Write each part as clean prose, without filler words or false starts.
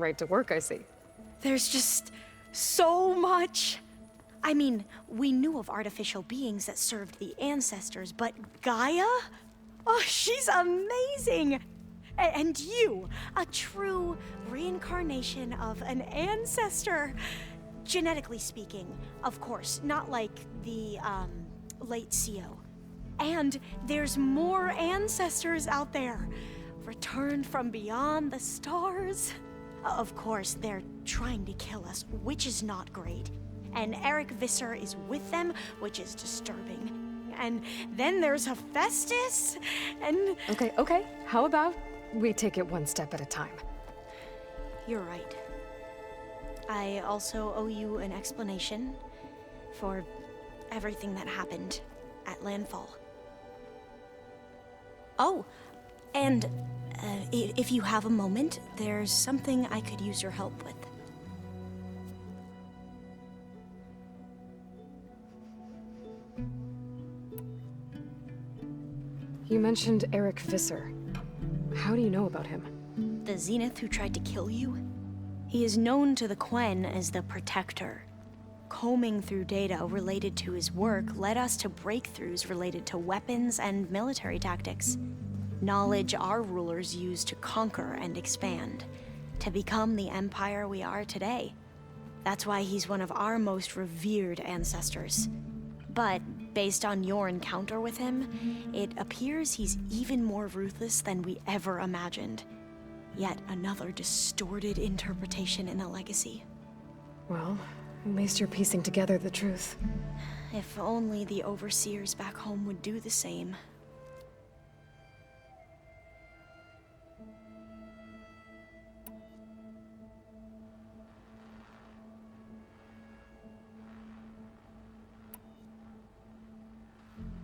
right to work, I see. There's just so much. I mean, we knew of artificial beings that served the ancestors, but Gaia? Oh, she's amazing! And you, a true reincarnation of an ancestor. Genetically speaking, of course, not like the, late CO. And there's more ancestors out there, returned from beyond the stars. Of course, they're trying to kill us, which is not great. And Eric Visser is with them, which is disturbing. And then there's Hephaestus, and... Okay. How about we take it one step at a time? You're right. I also owe you an explanation for everything that happened at Landfall. Oh, and if you have a moment, there's something I could use your help with. You mentioned Eric Visser. How do you know about him? The Zenith who tried to kill you? He is known to the Quen as the Protector. Combing through data related to his work led us to breakthroughs related to weapons and military tactics. Knowledge our rulers used to conquer and expand, to become the empire we are today. That's why he's one of our most revered ancestors. But based on your encounter with him, it appears he's even more ruthless than we ever imagined. Yet another distorted interpretation in the legacy. Well, at least you're piecing together the truth. If only the overseers back home would do the same.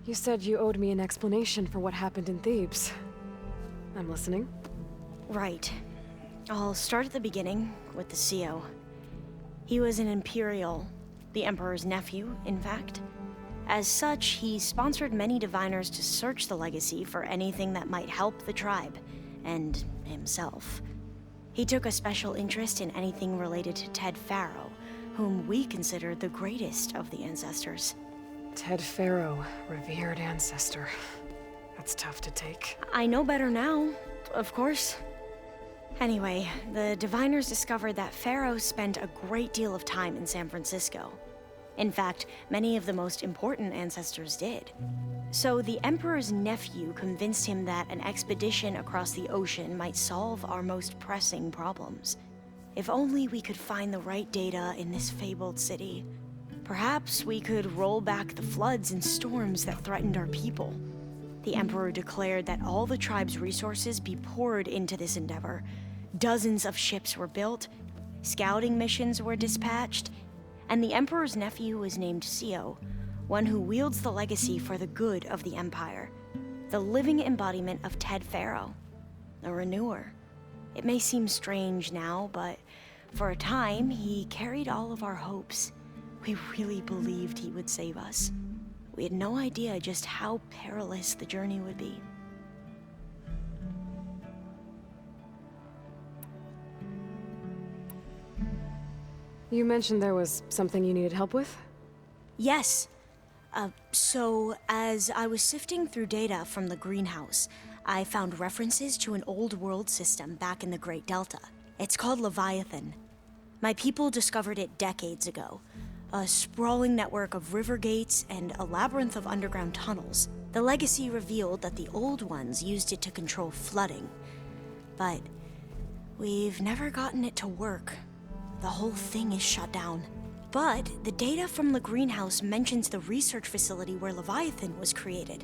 You said you owed me an explanation for what happened in Thebes. I'm listening. Right. I'll start at the beginning with the CO. He was an Imperial, the Emperor's nephew, in fact. As such, he sponsored many diviners to search the legacy for anything that might help the tribe, and himself. He took a special interest in anything related to Ted Faro, whom we consider the greatest of the ancestors. Ted Faro, revered ancestor. That's tough to take. I know better now, of course. Anyway, the diviners discovered that Faro spent a great deal of time in San Francisco. In fact, many of the most important ancestors did. So the Emperor's nephew convinced him that an expedition across the ocean might solve our most pressing problems. If only we could find the right data in this fabled city. Perhaps we could roll back the floods and storms that threatened our people. The Emperor declared that all the tribe's resources be poured into this endeavor. Dozens of ships were built, scouting missions were dispatched, and the Emperor's nephew was named CO, one who wields the legacy for the good of the Empire. The living embodiment of Ted Faro, a renewer. It may seem strange now, but for a time, he carried all of our hopes. We really believed he would save us. We had no idea just how perilous the journey would be. You mentioned there was something you needed help with? Yes. So as I was sifting through data from the greenhouse, I found references to an old world system back in the Great Delta. It's called Leviathan. My people discovered it decades ago. A sprawling network of river gates and a labyrinth of underground tunnels. The legacy revealed that the old ones used it to control flooding. But we've never gotten it to work. The whole thing is shut down. But the data from the greenhouse mentions the research facility where Leviathan was created.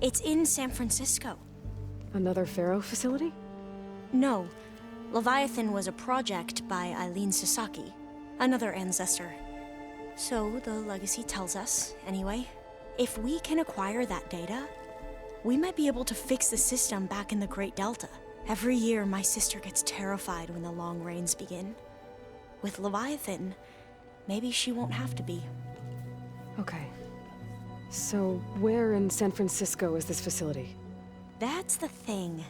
It's in San Francisco. Another Faro facility? No. Leviathan was a project by Eileen Sasaki, another ancestor. So the legacy tells us, anyway, if we can acquire that data, we might be able to fix the system back in the Great Delta. Every year, my sister gets terrified when the long rains begin. With Leviathan, maybe she won't have to be. Okay. So, where in San Francisco is this facility? That's the thing.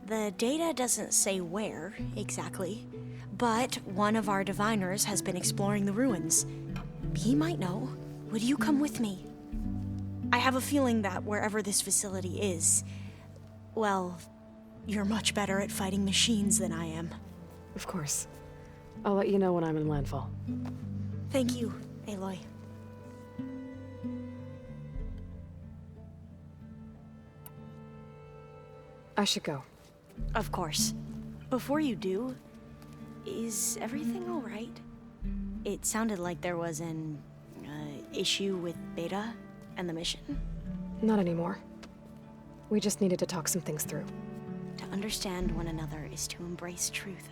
The data doesn't say where, exactly. But one of our diviners has been exploring the ruins. He might know. Would you come with me? I have a feeling that wherever this facility is, well, you're much better at fighting machines than I am. Of course. I'll let you know when I'm in landfall. Thank you, Aloy. I should go. Of course. Before you do, is everything all right? It sounded like there was an issue with Beta and the mission. Not anymore. We just needed to talk some things through. To understand one another is to embrace truth.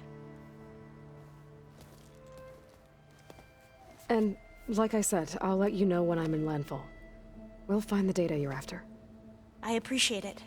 And like I said, I'll let you know when I'm in landfall. We'll find the data you're after. I appreciate it.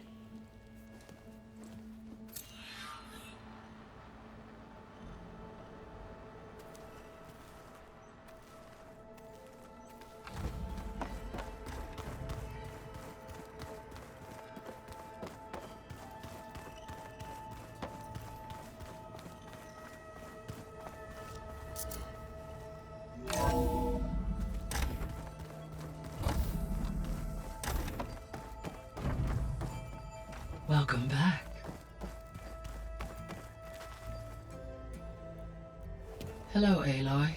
Welcome back. Hello, Aloy.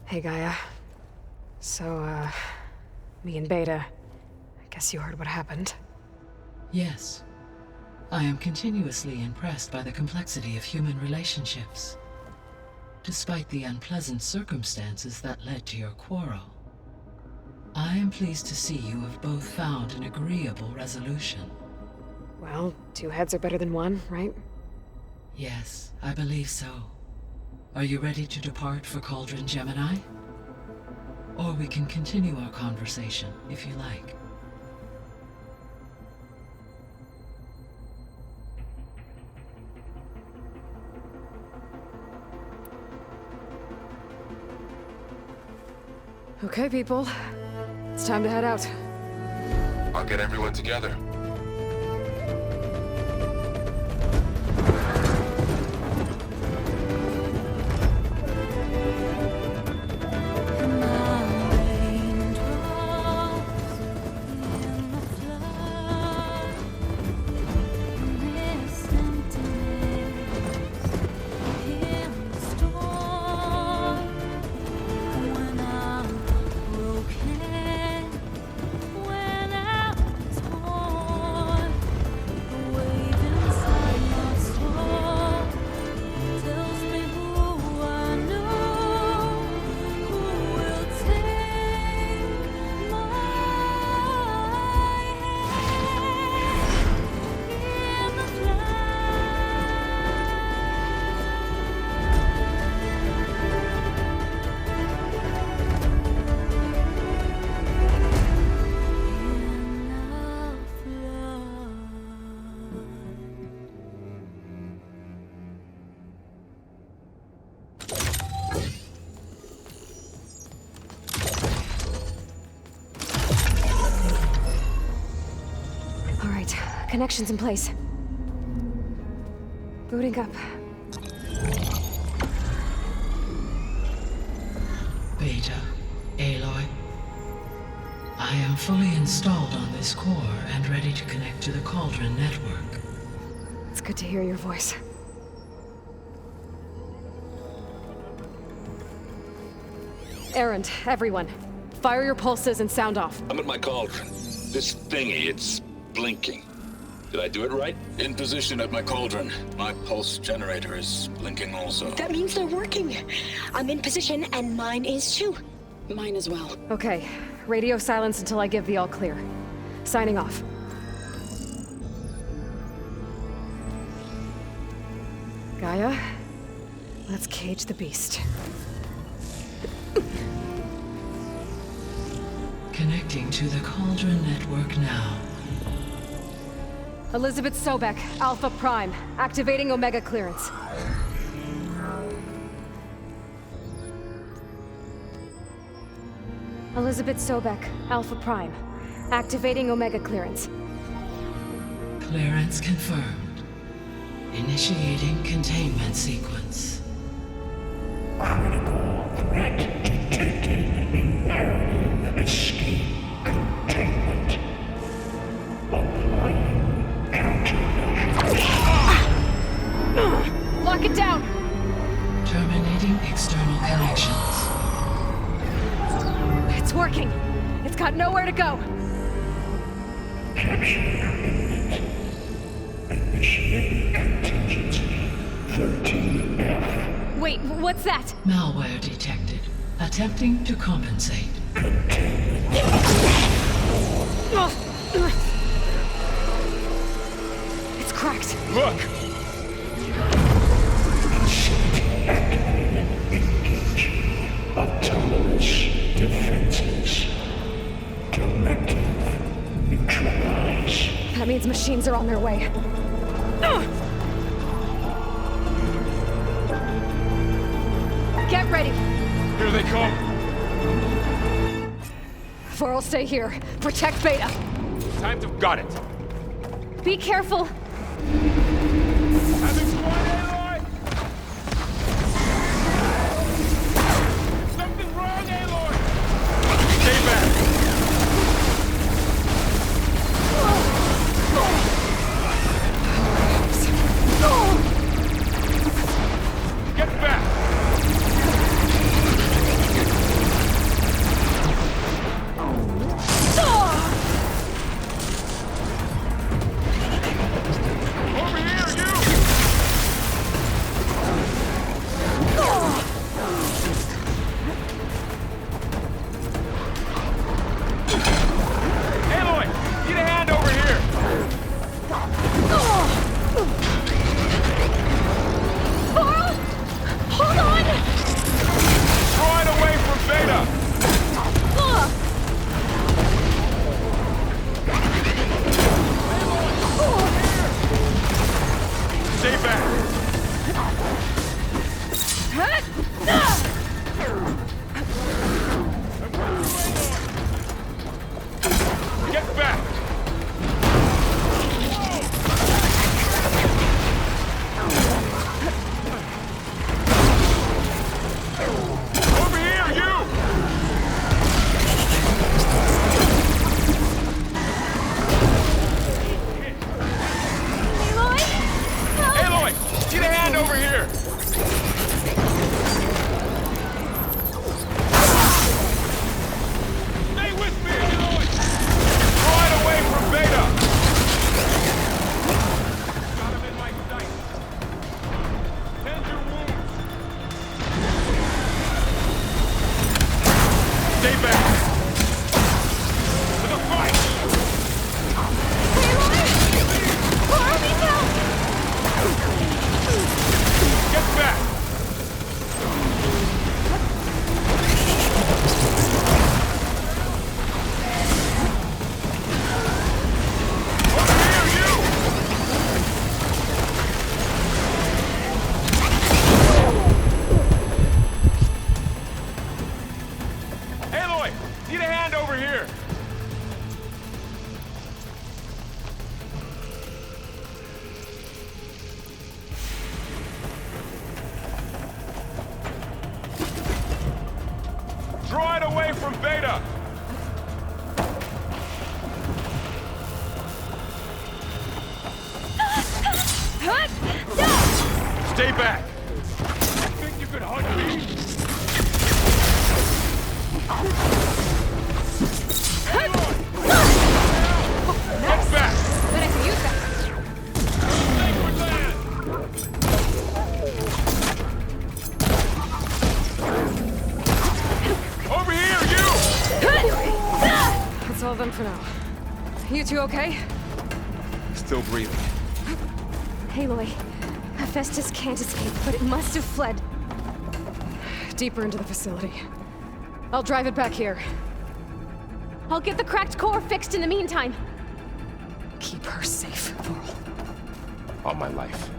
Hey, Gaia. So, me and Beta, I guess you heard what happened. Yes. I am continuously impressed by the complexity of human relationships. Despite the unpleasant circumstances that led to your quarrel, I am pleased to see you have both found an agreeable resolution. Well, two heads are better than one, right? Yes, I believe so. Are you ready to depart for Cauldron Gemini? Or we can continue our conversation, if you like. Okay, people. It's time to head out. I'll get everyone together. Connections in place. Booting up. Beta, Aloy. I am fully installed on this core and ready to connect to the Cauldron network. It's good to hear your voice. Errand, everyone. Fire your pulses and sound off. I'm at my cauldron. This thingy, it's blinking. Did I do it right? In position at my cauldron. My pulse generator is blinking also. That means they're working. I'm in position, and mine is too. Mine as well. Okay. Radio silence until I give the all clear. Signing off. Gaia, let's cage the beast. Connecting to the Cauldron network now. Elizabeth Sobek, Alpha Prime, activating Omega clearance. Elizabeth Sobek, Alpha Prime, activating Omega clearance. Clearance confirmed. Initiating containment sequence. Activating external connections. It's working. It's got nowhere to go. Initiating contingency 13F. Wait, what's that? Malware detected. Attempting to compensate. It's cracked. Look! Engage. Autonomous defenses. Directive. Neutralize. That means machines are on their way. Get ready. Here they come! Four will stay here. Protect Beta. Time to... Got it! Be careful. Having fun, Aloy! Something wrong, Aloy! Stay back! Get back! Over here, you! Aloy! Need a hand over here! Hold on! Draw it away from Beta! Stay back! Get back! Over here, you! Aloy! Get a hand over here! Stay with me, Aloy! Draw it away from Beta! Got him in my sight. Tend your wounds. Stay back! To the fight! Get back! Over here, you! Aloy, need a hand over here! Draw it away from Beta! Stay back! You think you could hunt me? Aloy! Get back! Then I can use that. Sacred land! Over here, you! That's all of them for now. You two okay? Still breathing. Aloy, Hephaestus can't escape, but it must have fled deeper into the facility. I'll drive it back here. I'll get the cracked core fixed in the meantime. Keep her safe, Vorl. All my life.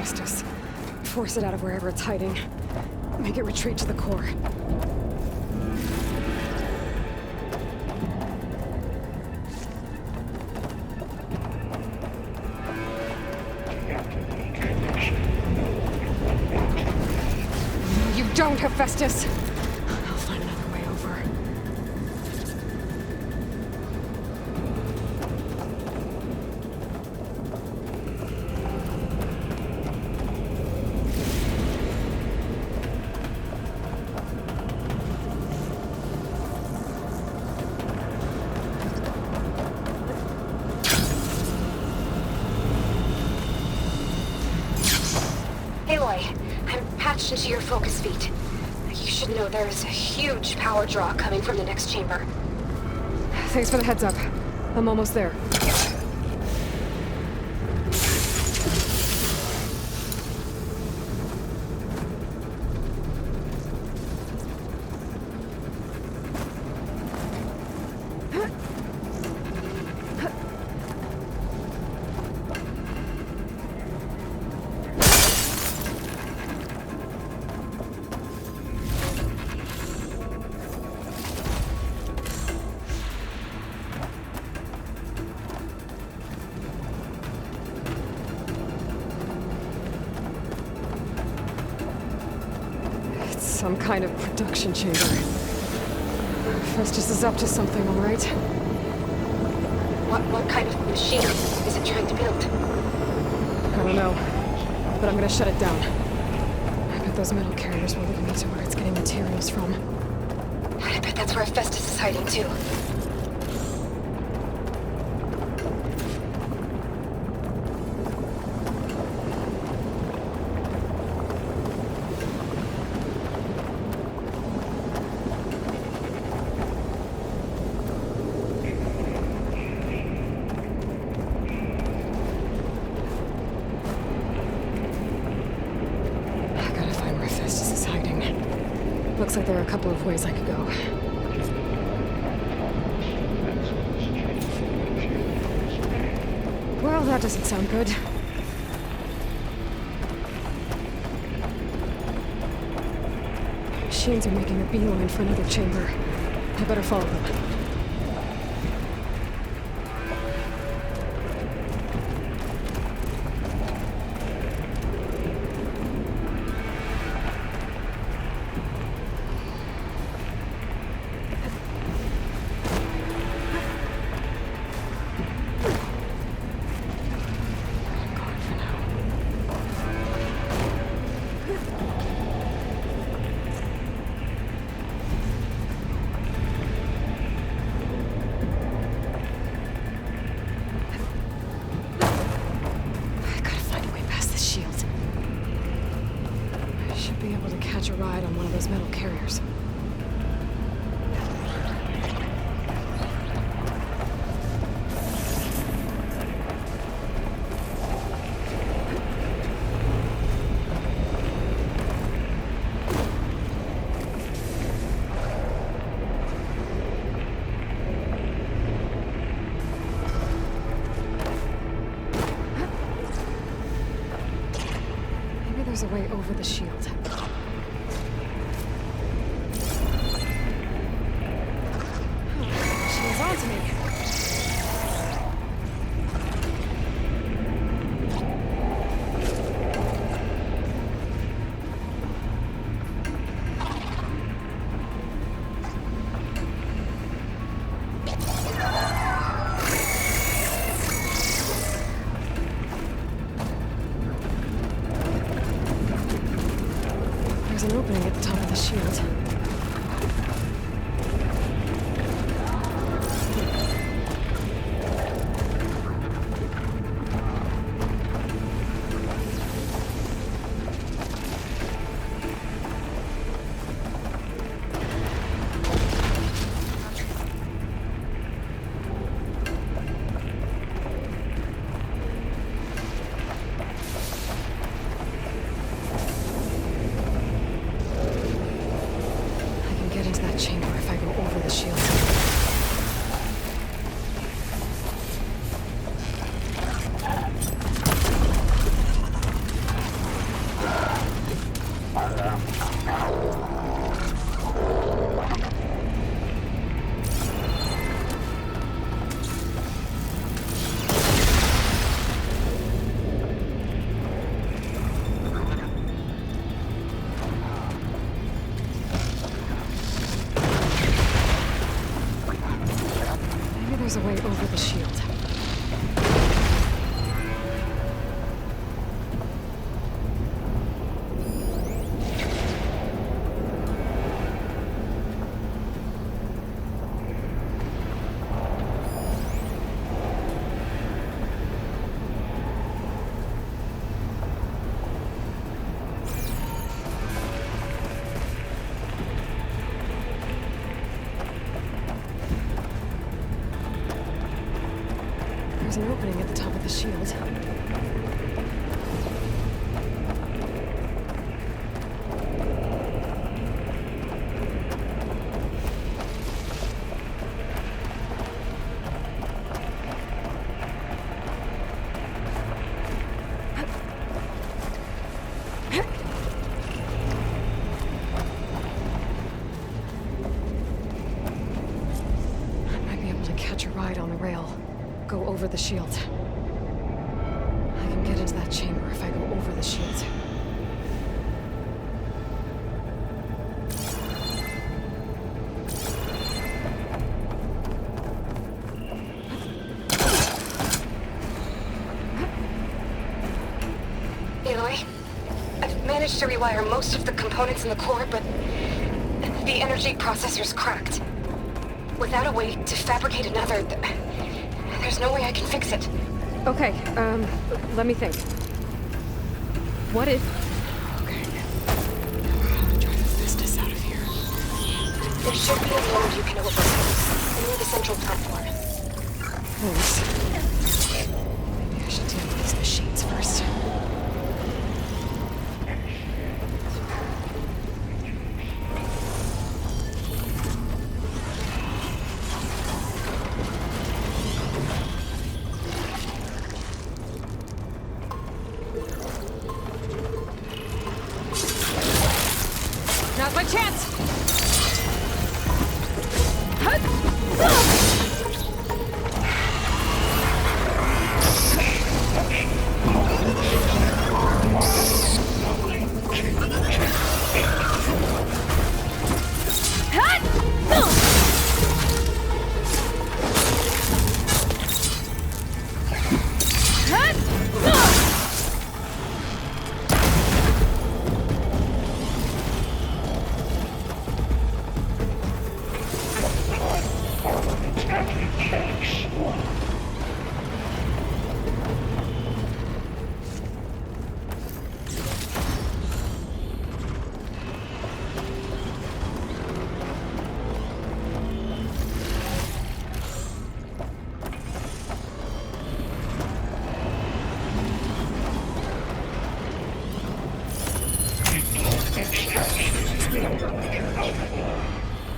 Hephaestus. Force it out of wherever it's hiding. Make it retreat to the core. You don't, Hephaestus! I'll find another way over. Aloy, I'm patched into your focus feed. You should know there's a huge power draw coming from the next chamber. Thanks for the heads up. I'm almost there. Some kind of production chamber. Festus is up to something, all right? What kind of machine is it trying to build? I don't know, but I'm gonna shut it down. I bet those metal carriers will lead me to where it's getting materials from. I bet that's where Festus is hiding too. Looks like there are a couple of ways I could go. Well, that doesn't sound good. Machines are making a beeline for another chamber. I better follow them. Be able to catch a ride on one of those metal carriers. Maybe there's a way over the shield. There's an opening at the top of the shield. Chamber if I go over the shield. There's a way over the shield. There's an opening at the top of the shield. I might be able to catch a ride on the rail. Go over the shield. I can get into that chamber if I go over the shield. Aloy, I've managed to rewire most of the components in the core, but the energy processor's cracked. Without a way to fabricate another, there's no way I can fix it. Okay, let me think. What if... Okay. How to drive Hephaestus out of here? There should be a road you can open near the central platform. Thanks. Maybe I should deal with these machines first. Now's my chance!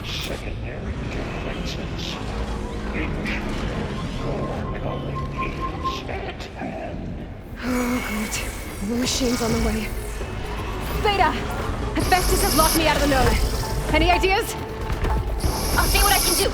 Secondary defenses. Your calling is at hand. Oh, good. The machine's on the way. Beta! Hephaestus has locked me out of the node. Any ideas? I'll see what I can do.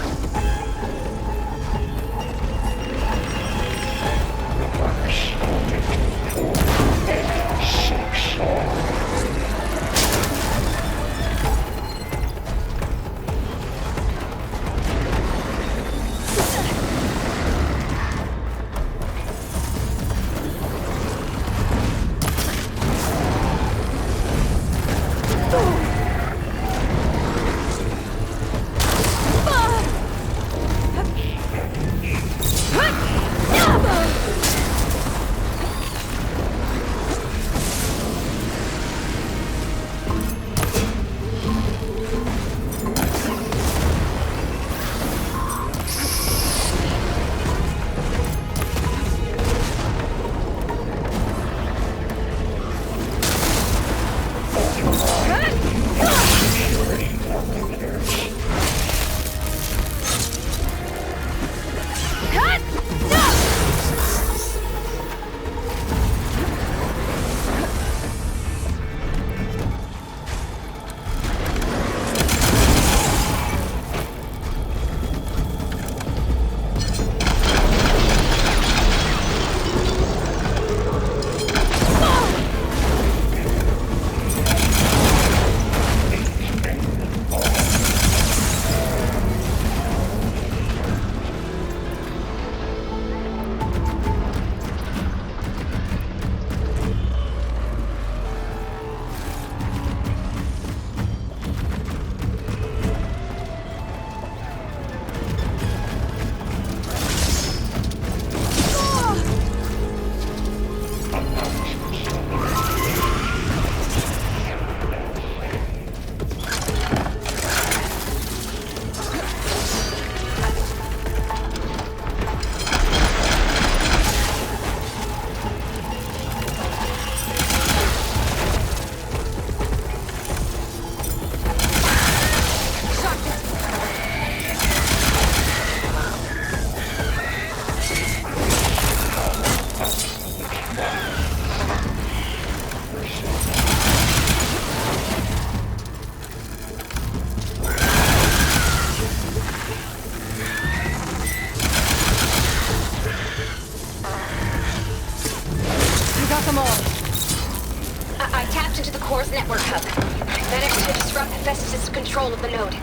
control of the node.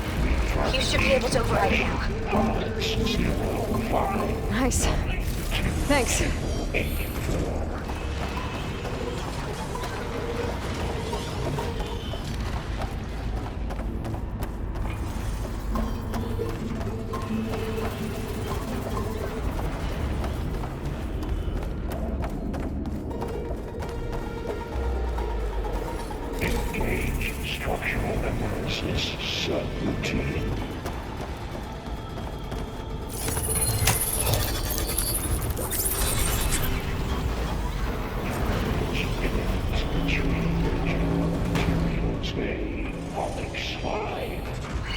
You should be able to override it now. Nice. Thanks. Engage structural analysis subroutine.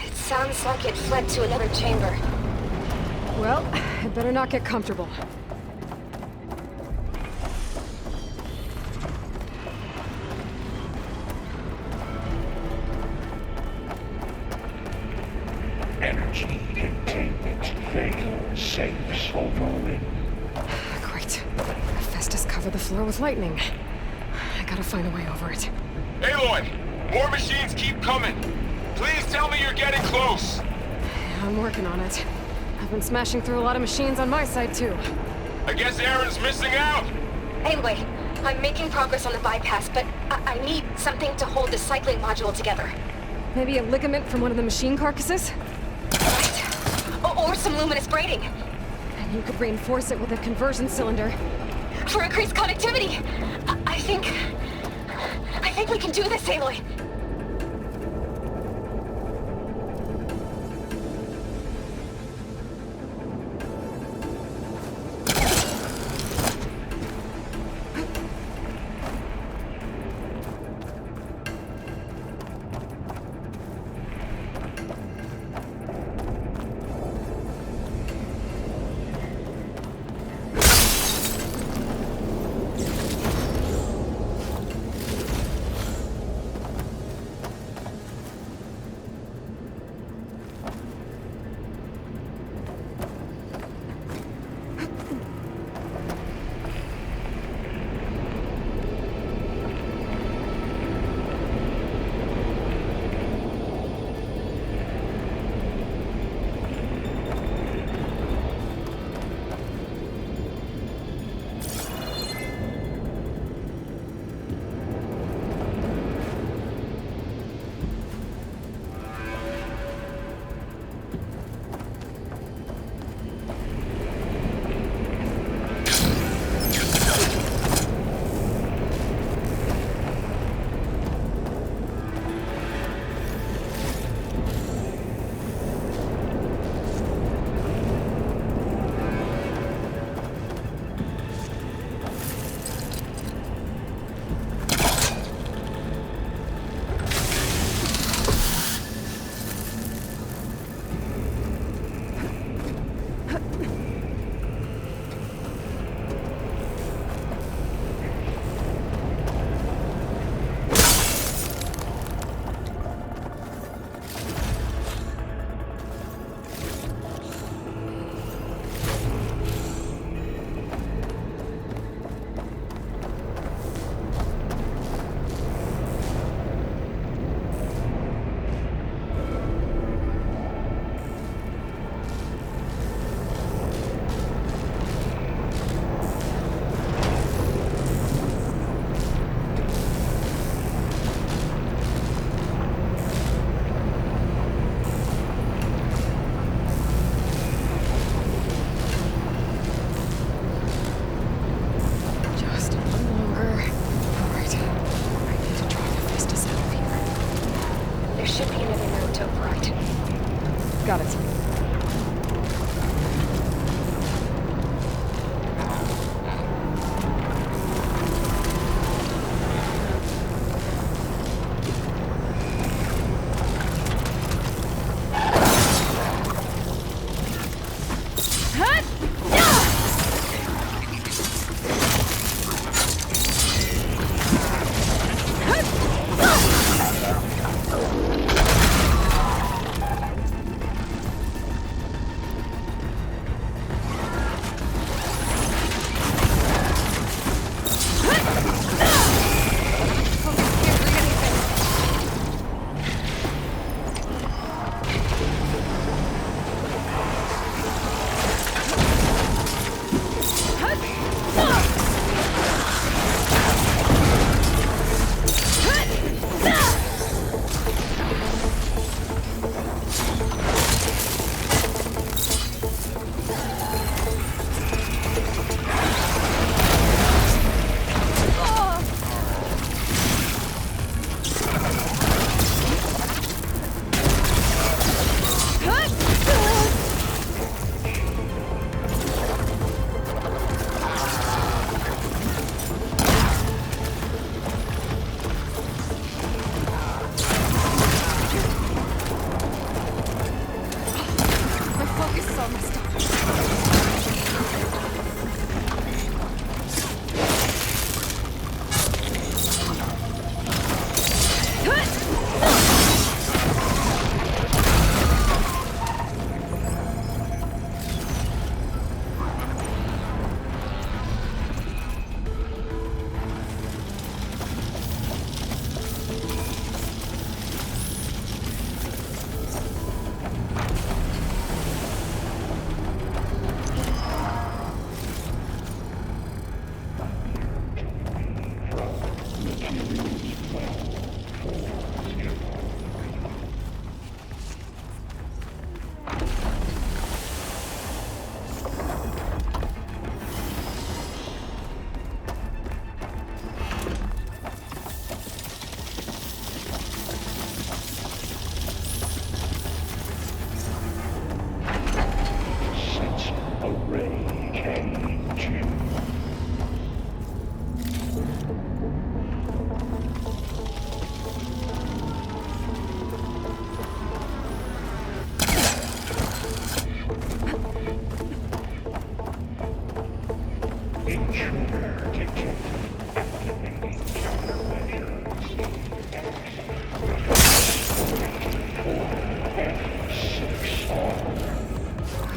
It sounds like it fled to another chamber. Well, I better not get comfortable. Energy containment failure. Safe overwhelming. Great. Festus covered the floor with lightning. I gotta find a way over it. Aloy! More machines keep coming! Please tell me you're getting close! I'm working on it. I've been smashing through a lot of machines on my side, too. I guess Aaron's missing out! Anyway, I'm making progress on the bypass, but I need something to hold the cycling module together. Maybe a ligament from one of the machine carcasses? Right. Or some luminous braiding. And you could reinforce it with a conversion cylinder. For increased connectivity! I think we can do this, Aloy. Got it.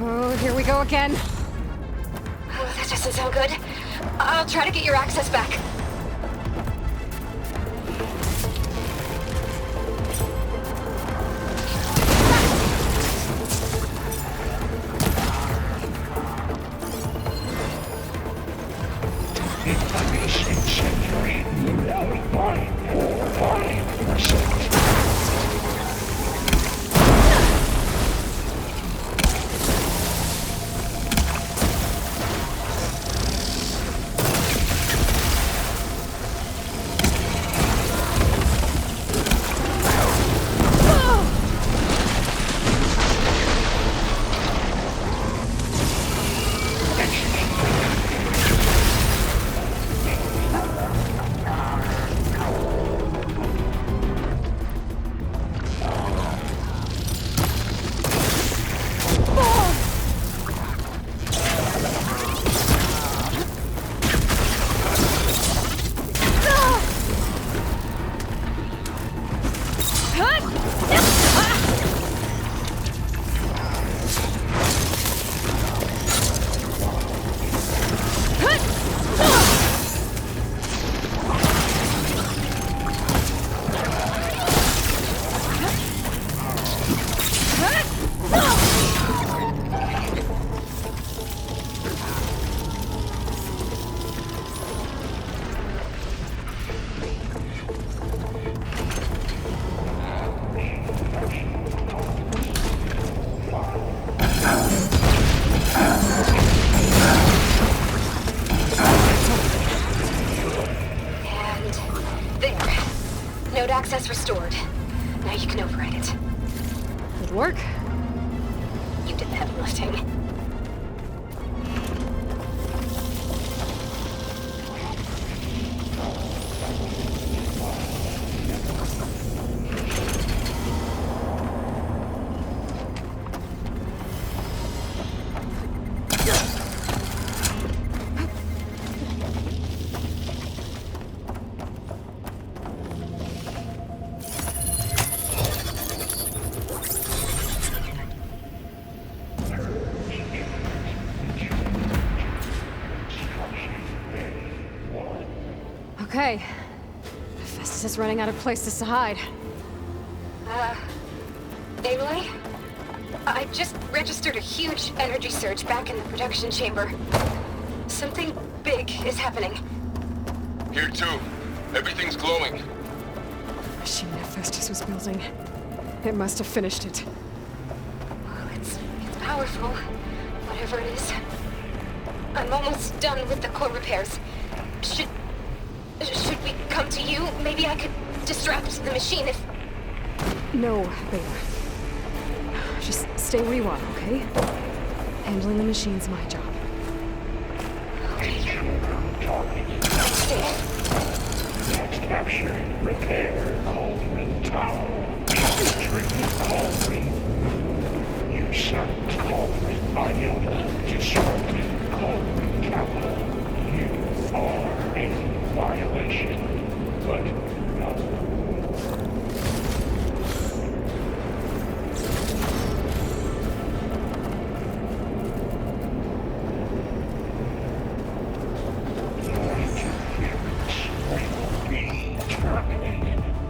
Oh, here we go again. Oh, that doesn't sound good. I'll try to get your access back. Access restored. Now you can override it. Good work. You did the heavy lifting. Okay. Festus is running out of places to hide. Aloy? I just registered a huge energy surge back in the production chamber. Something big is happening. Here too. Everything's glowing. The machine that Festus was building. It must have finished it. Well, it's powerful, whatever it is. I'm almost done with the core repairs. Should we come to you? Maybe I could distract the machine if... No, babe. Just stay where you are, okay? Handling the machine's my job. Capture, repair, cauldron tower. Treatment cauldron. You shut cauldron iota. Destroying cauldron capital. You are in violation. But no.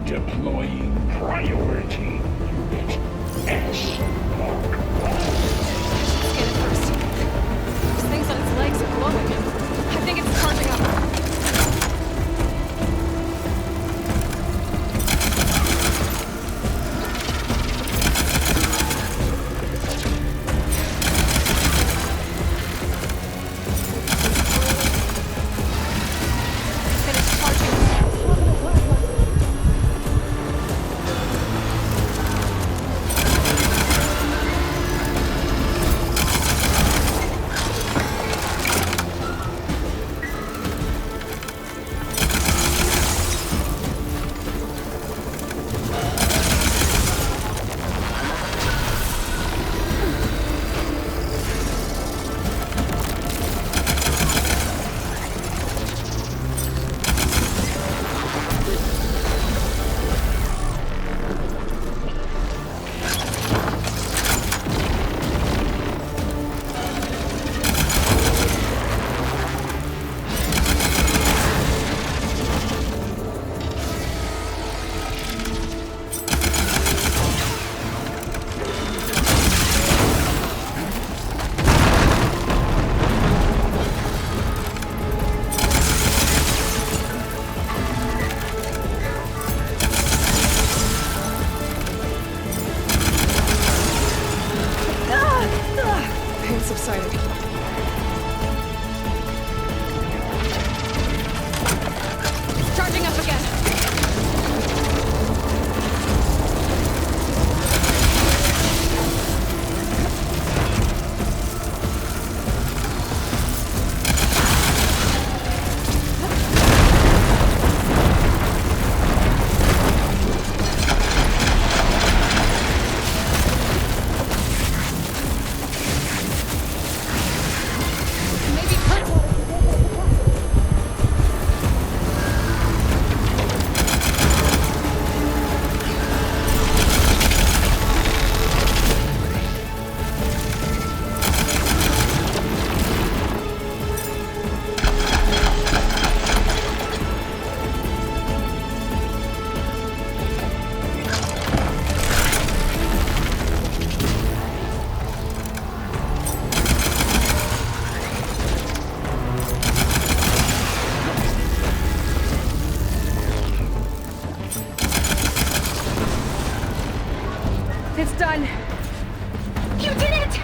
Deploying priority. exciting. Charging up again. It's done. You did it!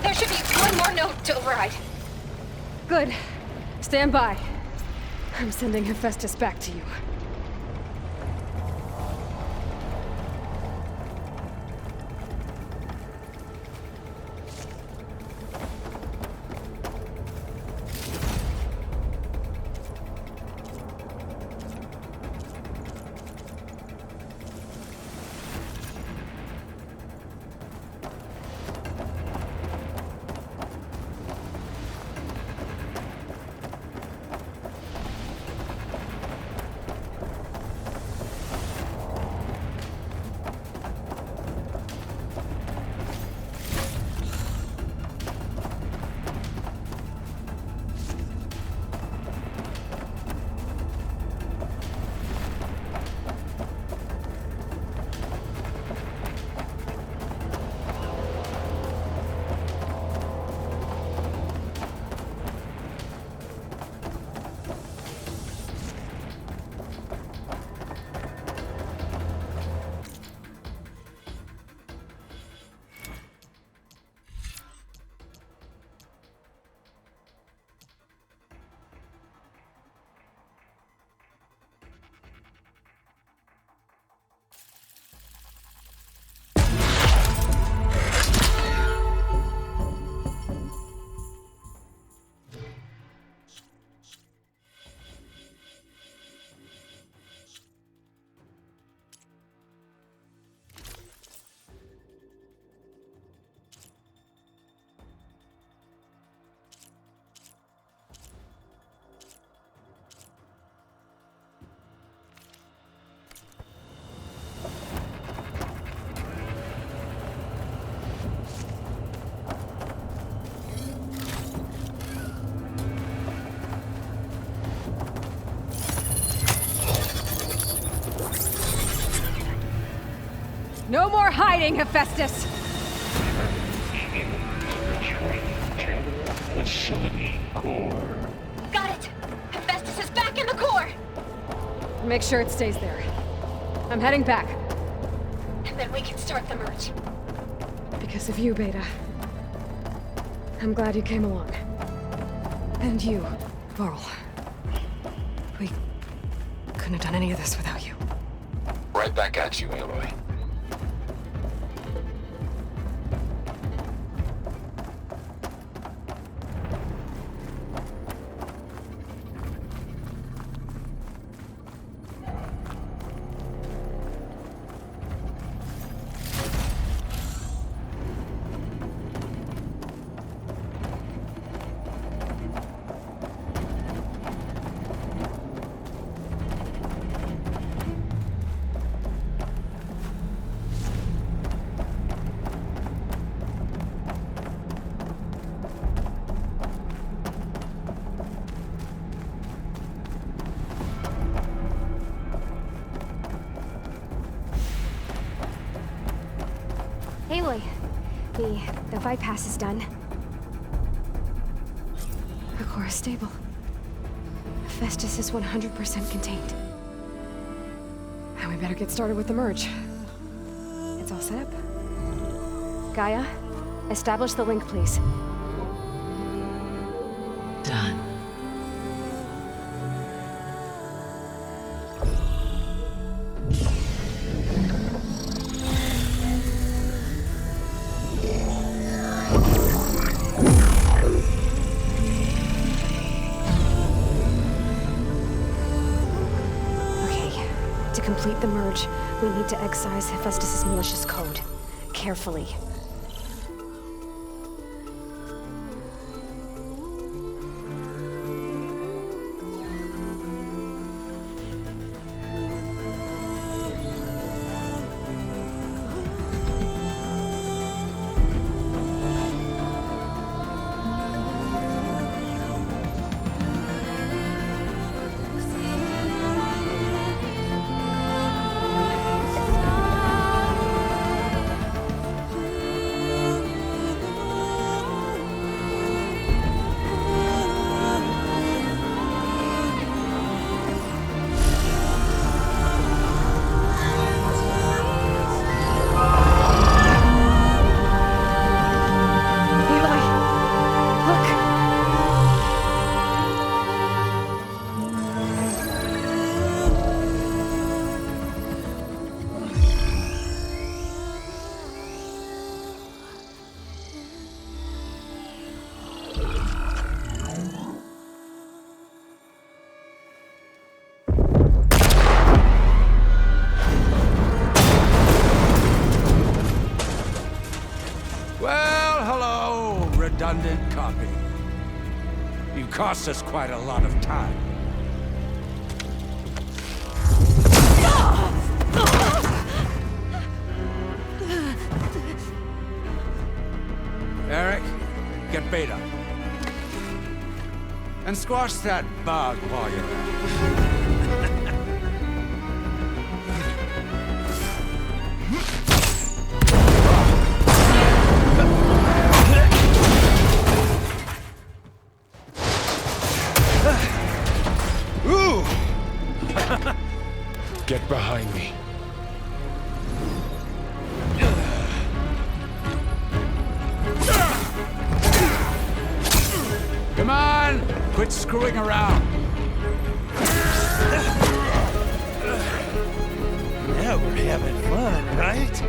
There should be one more note to override. Good. Stand by. I'm sending Hephaestus back to you. No more hiding, Hephaestus! Facility core. Got it! Hephaestus is back in the core! Make sure it stays there. I'm heading back. And then we can start the merge. Because of you, Beta. I'm glad you came along. And you, Varl. We couldn't have done any of this without you. Right back at you, Aloy. Aloy, the bypass is done. The core is stable. Hephaestus is 100% contained. And we better get started with the merge. It's all set up. Gaia, Establish the link, please. Done. To complete the merge, we need to excise Hephaestus' malicious code. Carefully. Redundant copy. You cost us quite a lot of time. Eric, get Beta. And squash that bug while you're at it. Get behind me. Come on! Quit screwing around. Now we're having fun, right?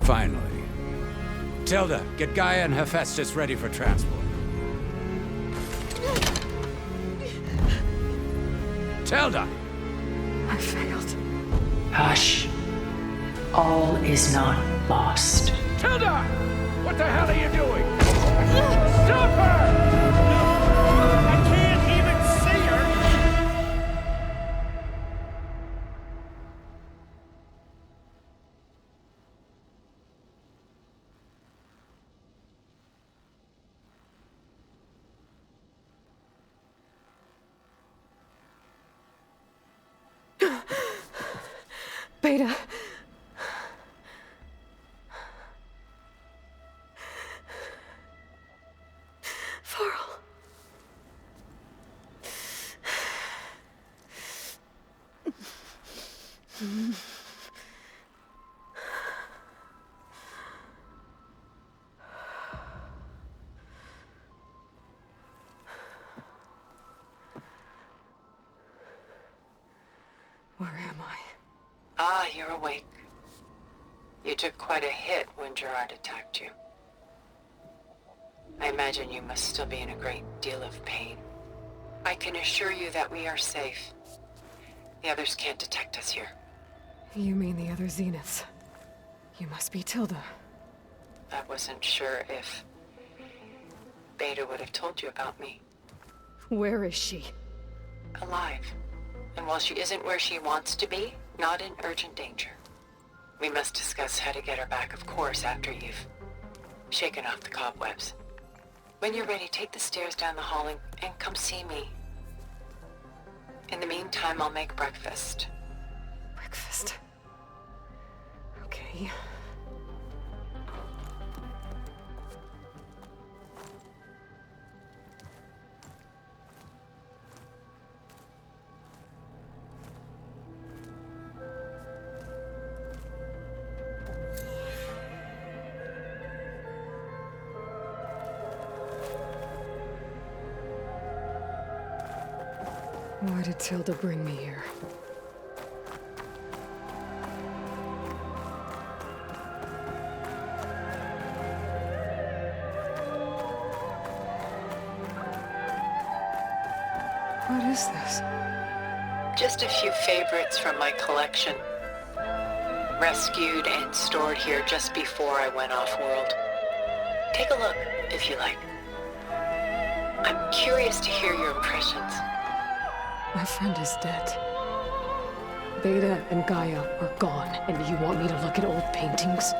Finally. Tilda, get Gaia and Hephaestus ready for transport. Tilda! I failed. Hush. All is not lost. Tilda! What the hell are you doing? Stop her! I can't even see her! Beta. Where am I? Ah, you're awake. You took quite a hit when Gerard attacked you. I imagine you must still be in a great deal of pain. I can assure you that we are safe. The others can't detect us here. You mean the other Zeniths? You must be Tilda. I wasn't sure if Beta would have told you about me. Where is she? Alive. And while she isn't where she wants to be, not in urgent danger. We must discuss how to get her back, of course, after you've shaken off the cobwebs. When you're ready, take the stairs down the hall and come see me. In the meantime, I'll make breakfast. Breakfast. Okay. Why did Tilda bring me here? What is this? Just a few favorites from my collection. Rescued and stored here just before I went off-world. Take a look, if you like. I'm curious to hear your impressions. My friend is dead. Beta and Gaia are gone, and you want me to look at old paintings?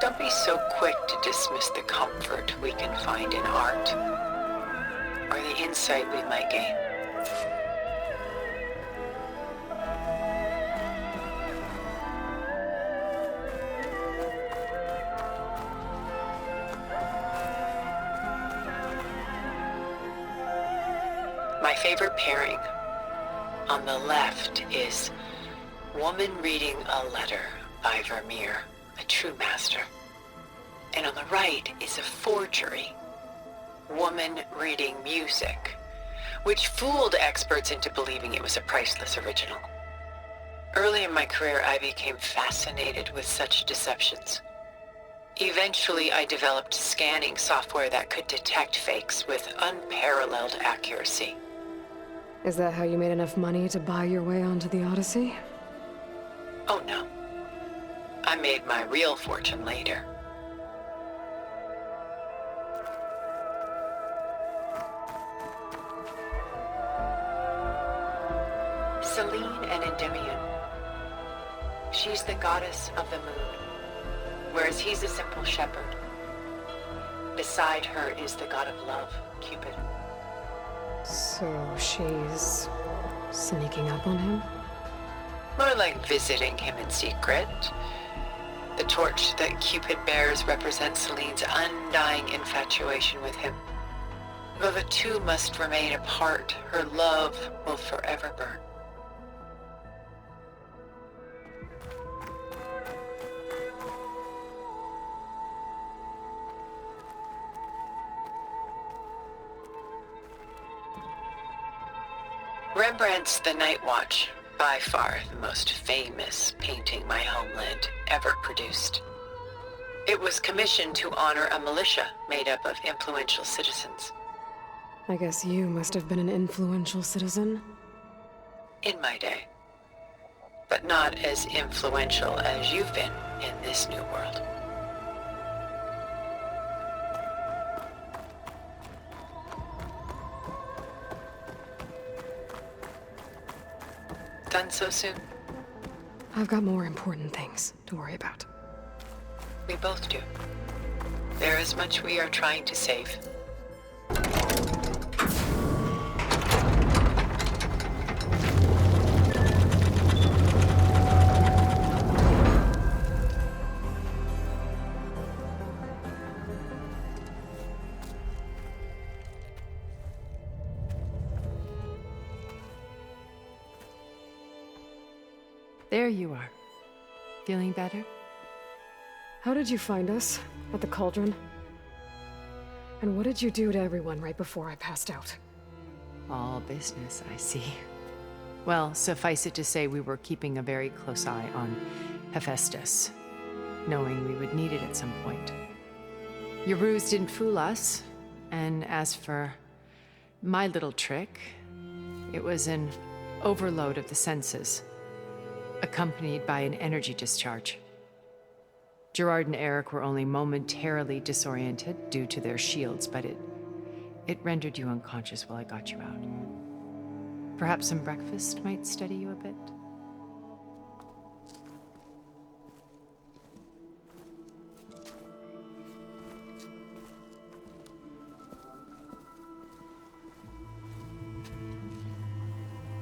Don't be so quick to dismiss the comfort we can find in art, or the insight we might gain. My favorite pairing on the left is Woman Reading a Letter by Vermeer, a true master. And on the right is a forgery, Woman Reading Music, which fooled experts into believing it was a priceless original. Early in my career, I became fascinated with such deceptions. Eventually, I developed scanning software that could detect fakes with unparalleled accuracy. Is that how you made enough money to buy your way onto the Odyssey? Oh no. I made my real fortune later. Selene and Endymion. She's the goddess of the moon, whereas he's a simple shepherd. Beside her is the god of love, Cupid. So she's sneaking up on him? More like visiting him in secret. The torch that Cupid bears represents Selene's undying infatuation with him. Though the two must remain apart, her love will forever burn. Rembrandt's The Night Watch, by far the most famous painting my homeland ever produced. It was commissioned to honor a militia made up of influential citizens. I guess you must have been an influential citizen? In my day. But not as influential as you've been in this new world. Done so soon? I've got more important things to worry about. We both do. There is much we are trying to save. There you are. Feeling better? How did you find us? At the cauldron? And what did you do to everyone right before I passed out? All business, I see. Well, suffice it to say we were keeping a very close eye on Hephaestus, knowing we would need it at some point. Your ruse didn't fool us, and as for my little trick, it was an overload of the senses, accompanied by an energy discharge. Gerard and Eric were only momentarily disoriented due to their shields, but it rendered you unconscious while I got you out. Perhaps some breakfast might steady you a bit?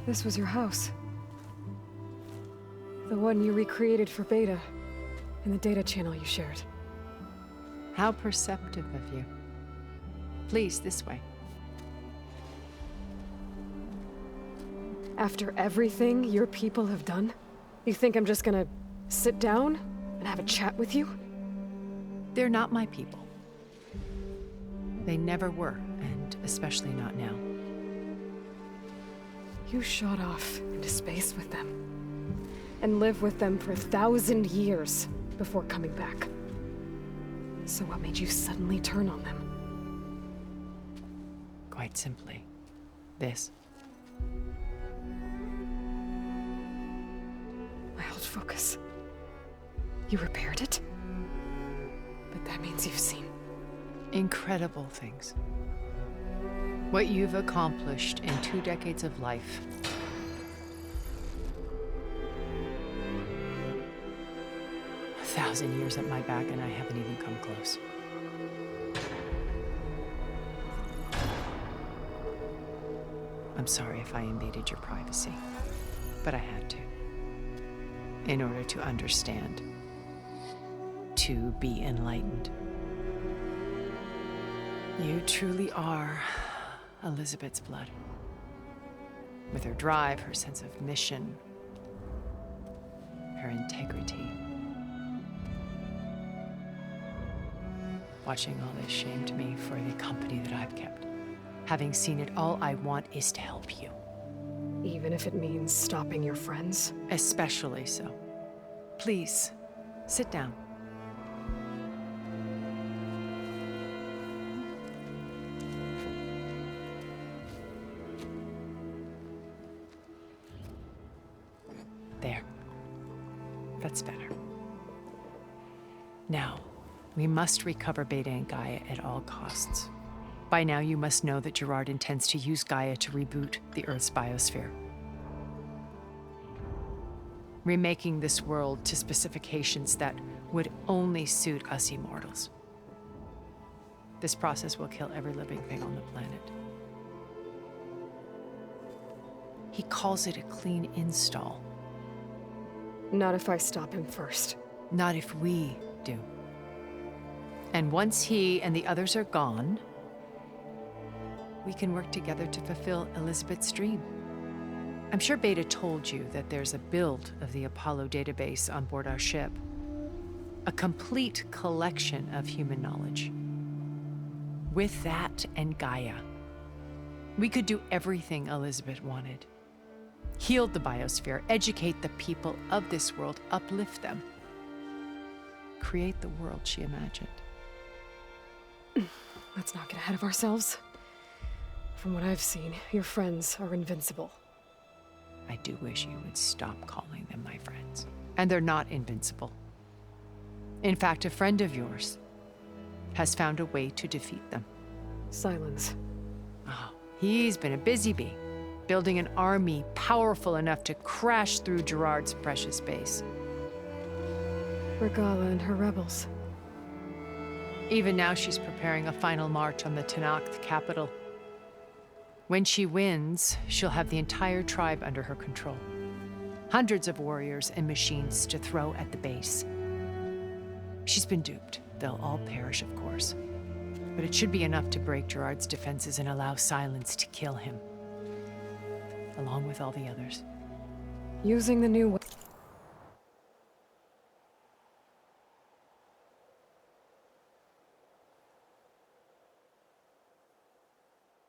This was your house. The one you recreated for Beta, in the data channel you shared. How perceptive of you. Please, this way. After everything your people have done, you think I'm just gonna sit down and have a chat with you? They're not my people. They never were, and especially not now. You shot off into space with them, and lived with them for 1,000 years before coming back. So what made you suddenly turn on them? Quite simply, this. My old focus. You repaired it? But that means you've seen incredible things. What you've accomplished in 2 decades of life. A 1,000 years at my back and I haven't even come close. I'm sorry if I invaded your privacy, but I had to. In order to understand. To be enlightened. You truly are Elizabeth's blood. With her drive, her sense of mission, her integrity. Watching all this shamed me for the company that I've kept. Having seen it, all I want is to help you. Even if it means stopping your friends? Especially so. Please, sit down. There. That's better. Now, we must recover Beta and Gaia at all costs. By now, you must know that Gerard intends to use Gaia to reboot the Earth's biosphere. Remaking this world to specifications that would only suit us immortals. This process will kill every living thing on the planet. He calls it a clean install. Not if I stop him first. Not if we do. And once he and the others are gone, we can work together to fulfill Elizabeth's dream. I'm sure Beta told you that there's a build of the Apollo database on board our ship. A complete collection of human knowledge. With that and Gaia, we could do everything Elizabeth wanted. Heal the biosphere, educate the people of this world, uplift them. Create the world she imagined. Let's not get ahead of ourselves. From what I've seen, your friends are invincible. I do wish you would stop calling them my friends. And they're not invincible. In fact, a friend of yours has found a way to defeat them. Silence. Oh, he's been a busy bee, building an army powerful enough to crash through Gerard's precious base. Regala and her rebels. Even now, she's preparing a final march on the Tenakth capital. When she wins, she'll have the entire tribe under her control. Hundreds of warriors and machines to throw at the base. She's been duped. They'll all perish, of course. But it should be enough to break Gerard's defenses and allow Silence to kill him. Along with all the others. Using the new